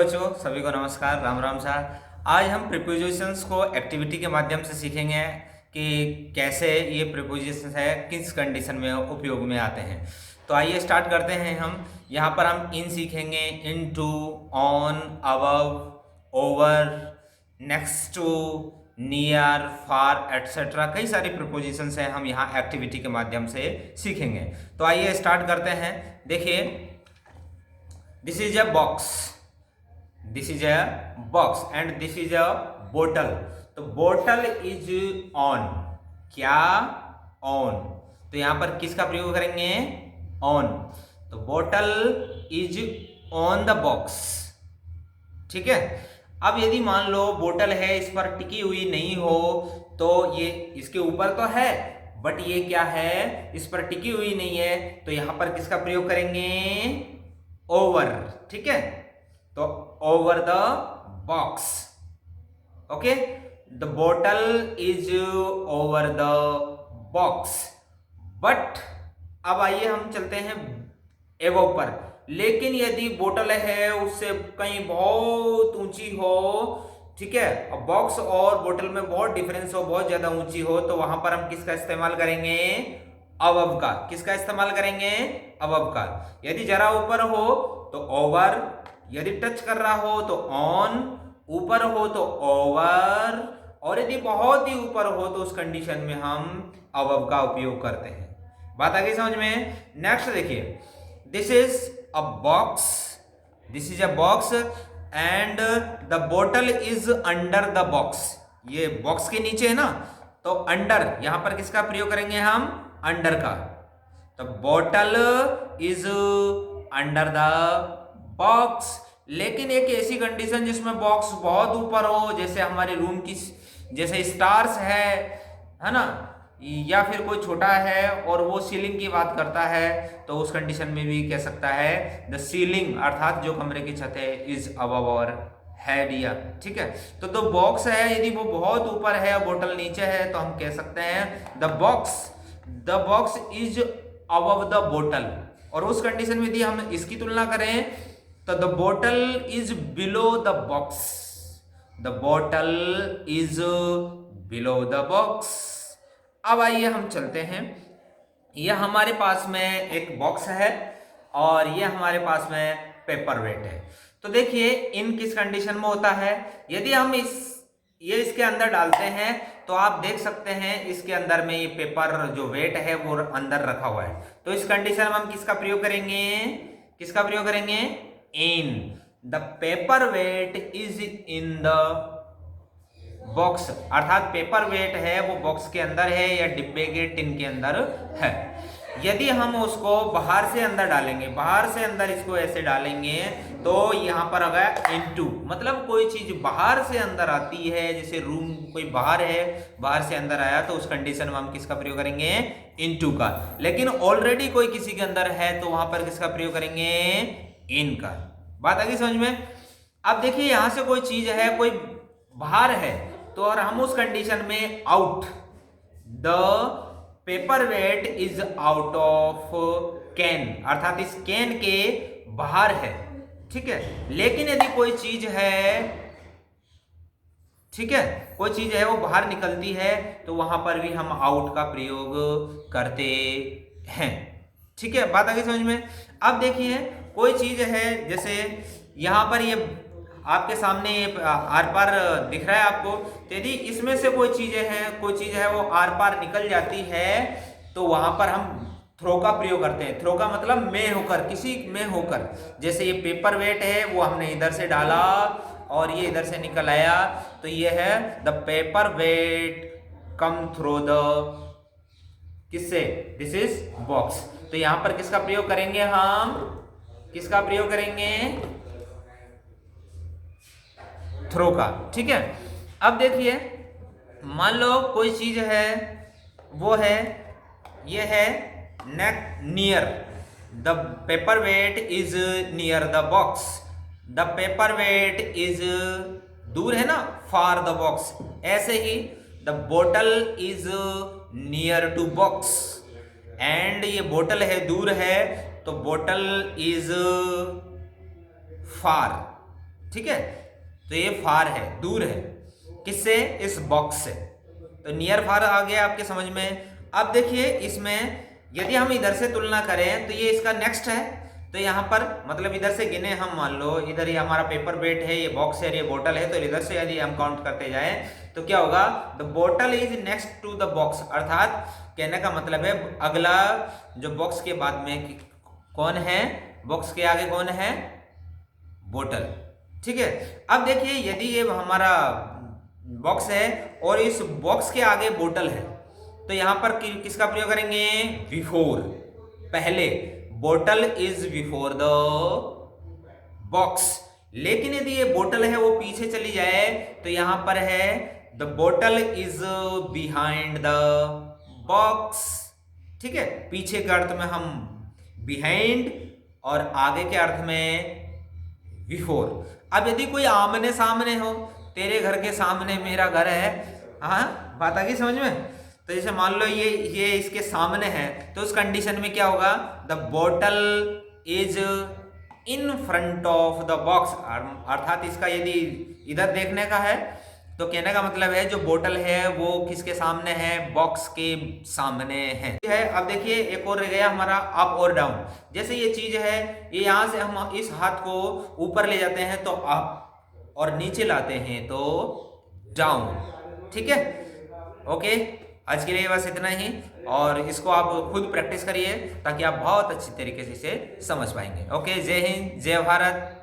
बच्चों, सभी को नमस्कार, राम राम सा। आज हम प्रीपोजिशंस को एक्टिविटी के माध्यम से सीखेंगे कि कैसे ये प्रीपोजिशंस है किस कंडीशन में उपयोग में आते हैं। तो आइए स्टार्ट करते हैं। हम यहाँ पर हम इन सीखेंगे, in to, on, above, over, next to, near, far et cetera. कई सारी प्रीपोजिशंस हैं, हम यहाँ एक्टिविटी के माध्यम से सीखेंगे। तो आइए स्टार्ट करते हैं। देखिए, this is a box, this is a box and this is a बोतल। तो बोतल इज ऑन, क्या ऑन। तो यहां पर किसका प्रयोग करेंगे? ऑन। तो बोतल इज ऑन द बॉक्स। ठीक है। अब यदि मान लो बोतल है, इस पर टिकी हुई नहीं हो, तो ये इसके ऊपर तो है बट ये क्या है, इस पर टिकी हुई नहीं है, तो यहां पर किसका प्रयोग करेंगे? ओवर। ठीक है। तो over the box. Okay, the बोतल is over the box. But अब आइए हम चलते हैं एबव पर। लेकिन यदि बोतल है उससे कहीं बहुत ऊंची हो, ठीक है, अब बॉक्स और बोतल में बहुत डिफरेंस हो, बहुत ज्यादा ऊंची हो, तो वहां पर हम किसका इस्तेमाल करेंगे? अबव का। किसका इस्तेमाल करेंगे? अबव का। यदि जरा ऊपर हो तो ओवर, यदि टच कर रहा हो तो ऑन, ऊपर हो तो ओवर, और यदि बहुत ही ऊपर हो तो उस कंडीशन में हम अबव का उपयोग करते हैं। बात आ गई समझ में? नेक्स्ट देखिए, this is a box, this is a box and the बोतल इज अंडर द बॉक्स। ये बॉक्स के नीचे है ना, तो अंडर, यहां पर किसका प्रयोग करेंगे हम? अंडर का। तो बोतल इज अंडर द बॉक्स। लेकिन एक ऐसी कंडीशन जिसमें बॉक्स बहुत ऊपर हो, जैसे हमारे रूम की, जैसे स्टार्स है ना, या फिर कोई छोटा है और वो सीलिंग की बात करता है, तो उस कंडीशन में भी कह सकता है द सीलिंग, अर्थात जो कमरे की छत है, इज अबव और हेड या। ठीक है। तो दो बॉक्स है, यदि वो बहुत ऊपर है और बोतल नीचे है, तो हम कह सकते हैं the box is above the बोतल। और उस कंडीशन में यदि हम इसकी तुलना करें तो द बोतल is below the box, the बोतल इज बिलो द बॉक्स। अब आइए हम चलते हैं। यह हमारे पास में एक बॉक्स है और यह हमारे पास में पेपर वेट है। तो देखिए, इन किस कंडीशन में होता है? यदि हम ये इसके अंदर डालते हैं तो आप देख सकते हैं इसके अंदर में ये पेपर जो वेट है वो अंदर रखा हुआ है। तो इस कंडीशन में हम किसका प्रयोग करेंगे? किसका प्रयोग करेंगे? In. The paper weight is in the box, अर्थात पेपर वेट है वो बॉक्स के अंदर है या डिब्बे के टिन के अंदर है। यदि हम उसको बाहर से अंदर डालेंगे, बाहर से अंदर इसको ऐसे डालेंगे, तो यहां पर आ गया इनटू, मतलब कोई चीज बाहर से अंदर आती है, जैसे रूम कोई बाहर है, बाहर से अंदर आया, तो उस कंडीशन में हम किसका प्रयोग करेंगे? इनटू का। लेकिन ऑलरेडी कोई किसी के अंदर है तो वहां पर किसका प्रयोग करेंगे? इन का। बात आ गई समझ में? अब देखिए, यहां से कोई चीज है, कोई बाहर है, तो और हम उस कंडीशन में out, the paper weight is out of can, अर्थात इस कैन के बाहर है। ठीक है। लेकिन यदि कोई चीज है, ठीक है, कोई चीज है वो बाहर निकलती है, तो वहां पर भी हम आउट का प्रयोग करते हैं। ठीक है। बात आ गई समझ में? अब देखिए, कोई चीज है, जैसे यहां पर ये आपके सामने आर पार दिख रहा है आपको, तो यदि इसमें से कोई चीजें हैं, कोई चीज है वो आर पार निकल जाती है, तो वहां पर हम थ्रो का प्रयोग करते हैं। थ्रो का मतलब में होकर, किसी में होकर। जैसे ये पेपर वेट है वो हमने इधर से डाला और ये इधर से निकल आया, तो ये है the paper weight come through the, किससे? This is box. तो यहां पर किसका प्रयोग करेंगे हम? किसका प्रयोग करेंगे? थ्रो का। ठीक है। अब देखिए, मान लो कोई चीज है, वो है, ये है नेक near, the paper weight is near the box, the paper weight is, दूर है ना, फार द बॉक्स। ऐसे ही द बोतल is near to box, and ये बोतल है, दूर है, तो बोतल इज फार। ठीक है, तो ये फार है, दूर है, किससे? इस बॉक्स से। तो नियर फार आ गया आपके समझ में। अब देखिए इसमें यदि हम इधर से तुलना करें तो ये इसका नेक्स्ट है, तो यहाँ पर मतलब इधर से गिने हम, मान लो इधर ये हमारा पेपर वेट है, ये बॉक्स है, ये बोतल है, तो इधर से यदि हम काउंट करते जाएं तो क्या होगा? द बोतल is next to the box, अर्थात कहने का मतलब है अगला जो बॉक्स के बाद में कौन है, बॉक्स के आगे कौन है? बोतल। ठीक है, अब देखिए यदि ये हमारा बॉक्स है और इस बॉक्स के आगे बोतल है, तो यहां पर किसका प्रयोग करेंगे? बिफोर, पहले। बोतल इज बिफोर द बॉक्स। लेकिन यदि ये बोतल है वो पीछे चली जाए तो यहां पर है द बोतल इज बिहाइंड द बॉक्स। ठीक है, पीछे के अर्थ में हम बिहाइंड और आगे के अर्थ में बिफोर। अब यदि कोई आमने सामने हो, तेरे घर के सामने मेरा घर है, हाँ बात आ गई समझ में? तो जैसे मान लो ये इसके सामने है, तो उस कंडीशन में क्या होगा? द बोतल is in front of the box, अर्थात इसका यदि इधर देखने का है तो कहने का मतलब है जो बोतल है वो किसके सामने है? बॉक्स के सामने है। अब देखिए एक और रह गया हमारा अप और डाउन। जैसे ये चीज है, ये यहां से हम इस हाथ को ऊपर ले जाते हैं तो अप, और नीचे लाते हैं तो डाउन। ठीक है, ओके, आज के लिए बस इतना ही, और इसको आप खुद प्रैक्टिस करिए ताकि आप बहुत अच्छी तरीके से इसे समझ पाएंगे। ओके, जय हिंद, जय भारत।